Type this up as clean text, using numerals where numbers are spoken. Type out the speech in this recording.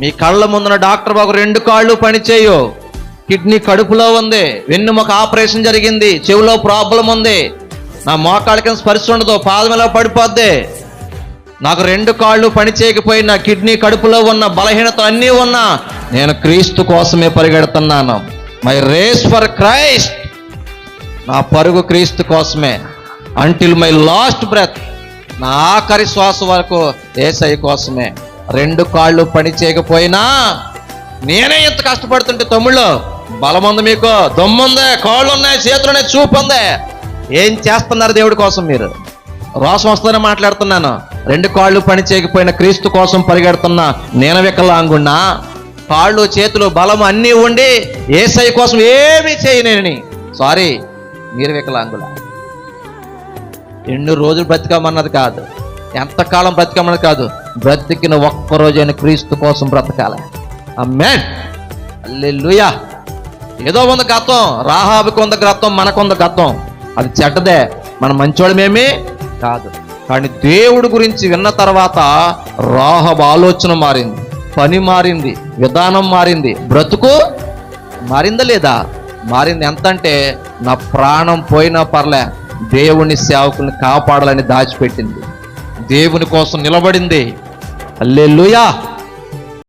మీ కళ్ళ ముందున డాక్టర్ బాబు 2 కాళ్ళు పనిచేయు, కిడ్నీ కడుపులో ఉంది, వెన్నుముక ఆపరేషన్ జరిగింది, చెవిలో ప్రాబ్లం ఉంది, నా మోకాళ్ళ కింద స్పర్శ ఉండదు, పాదములో పడిపోద్ది, నాకు 2 కాళ్ళు పని చేయకపోయినా, కిడ్నీ కడుపులో ఉన్న బలహీనత అన్నీ ఉన్నా, నేను క్రీస్తు కోసమే పరిగెడుతున్నాను. మై రేస్ ఫర్ క్రైస్ట్, నా పరుగు క్రీస్తు కోసమే. అంటిల్ మై లాస్ట్ బ్రెత్, నా ఆఖరి శ్వాస వరకు యేసయ్య కోసమే. 2 కాళ్ళు పని చేయకపోయినా నేనే ఎంత కష్టపడుతుంటే, తమ్ముళ్ళు బలం ఉంది, మీకు దమ్ముందే, కాళ్ళు ఉన్నాయి, చేతులు ఉన్నాయి, చూపు ఉంది, ఏం చేస్తున్నారు దేవుడి కోసం? మీరు రోషం వస్తూనే మాట్లాడుతున్నాను. 2 కాళ్ళు పని చేయకపోయినా క్రీస్తు కోసం పరిగెడుతున్నా నేను వికలాంగున్నా, కాళ్ళు చేతులు బలం అన్నీ ఉండి యేసయ్య కోసం ఏమీ చేయలేని, సారీ మీరు వికలాంగుల. ఎన్ని రోజులు బ్రతికమన్నది కాదు, ఎంతకాలం బ్రతికమన్నది కాదు, బ్రతికిన ఒక్కరోజైన క్రీస్తు కోసం బ్రతకాలి. ఆమేన్, హల్లెలూయా. ఏదో ఉంది గతం, రాహాబుకి ఉంది గతం, మనకుంది గతం, అది చెడ్డదే, మన మంచోళమేమీ కాదు. కానీ దేవుడి గురించి విన్న తర్వాత రాహాబు ఆలోచన మారింది, పని మారింది, విధానం మారింది, బ్రతుకు మారిందా లేదా? మారింది. ఎంతంటే నా ప్రాణం పోయినా పర్లే, దేవుని సేవకుల్ని కాపాడాలని దాచిపెట్టింది, దేవుని కోసం నిలబడింది. హల్లెలూయా.